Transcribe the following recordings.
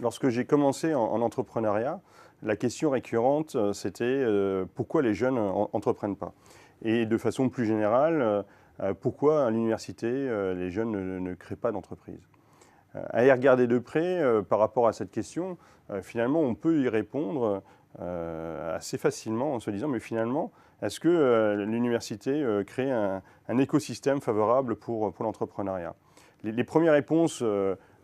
Lorsque j'ai commencé en entrepreneuriat, la question récurrente, c'était pourquoi les jeunes n'entreprennent pas? Et de façon plus générale, pourquoi à l'université, les jeunes ne créent pas d'entreprise? À y regarder de près, par rapport à cette question, finalement, on peut y répondre assez facilement en se disant, mais finalement, est-ce que l'université crée un écosystème favorable pour l'entrepreneuriat? Les premières réponses,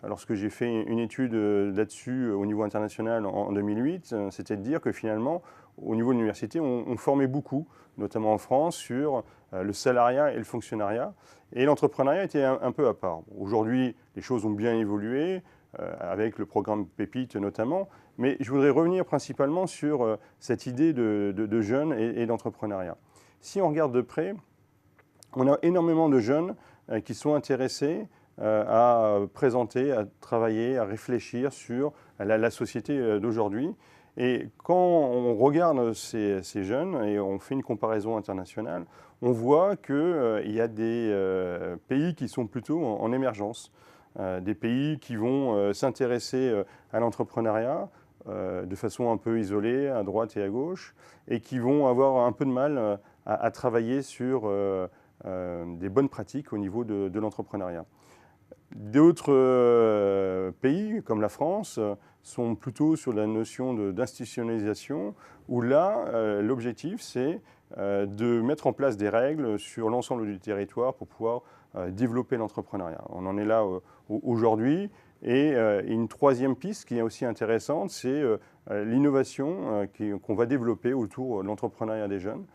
lorsque j'ai fait une étude là-dessus au niveau international en 2008, c'était de dire que finalement, au niveau de l'université, on formait beaucoup, notamment en France, sur le salariat et le fonctionnariat. Et l'entrepreneuriat était un peu à part. Aujourd'hui, les choses ont bien évolué, avec le programme Pépite notamment, mais je voudrais revenir principalement sur cette idée de jeunes et d'entrepreneuriat. Si on regarde de près, on a énormément de jeunes qui sont intéressés à présenter, à travailler, à réfléchir sur la société d'aujourd'hui. Et quand on regarde ces jeunes et on fait une comparaison internationale, on voit qu'il y a des pays qui sont plutôt en émergence, des pays qui vont s'intéresser à l'entrepreneuriat de façon un peu isolée, à droite et à gauche, et qui vont avoir un peu de mal à travailler sur des bonnes pratiques au niveau de l'entrepreneuriat. D'autres pays, comme la France, sont plutôt sur la notion d'institutionnalisation, où là, l'objectif, c'est de mettre en place des règles sur l'ensemble du territoire pour pouvoir développer l'entrepreneuriat. On en est là aujourd'hui. Et une troisième piste qui est aussi intéressante, c'est l'innovation qu'on va développer autour de l'entrepreneuriat des jeunes.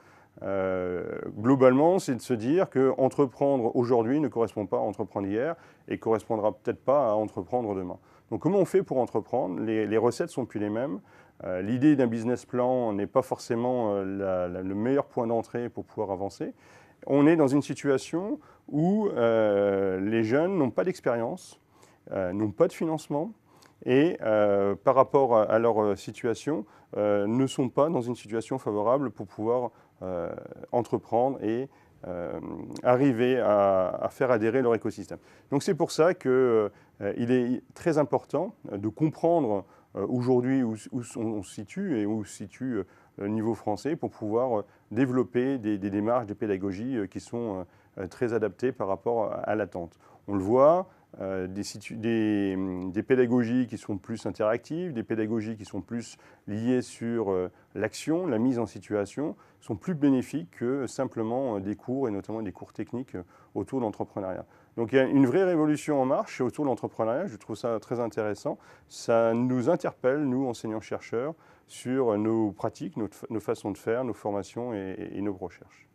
Globalement, c'est de se dire qu'entreprendre aujourd'hui ne correspond pas à entreprendre hier et ne correspondra peut-être pas à entreprendre demain. Donc comment on fait pour entreprendre? Les recettes ne sont plus les mêmes. L'idée d'un business plan n'est pas forcément le meilleur point d'entrée pour pouvoir avancer. On est dans une situation où les jeunes n'ont pas d'expérience, n'ont pas de financement et par rapport à leur situation, ne sont pas dans une situation favorable pour pouvoir entreprendre et arriver à faire adhérer leur écosystème. Donc c'est pour ça qu'il est très important de comprendre aujourd'hui où on se situe et où se situe le niveau français pour pouvoir développer des démarches de pédagogie qui sont très adaptées par rapport à l'attente. On le voit, des pédagogies qui sont plus interactives, des pédagogies qui sont plus liées sur l'action, la mise en situation, sont plus bénéfiques que simplement des cours, et notamment des cours techniques autour de l'entrepreneuriat. Donc il y a une vraie révolution en marche autour de l'entrepreneuriat, je trouve ça très intéressant. Ça nous interpelle, nous, enseignants-chercheurs, sur nos pratiques, nos façons de faire, nos formations et nos recherches.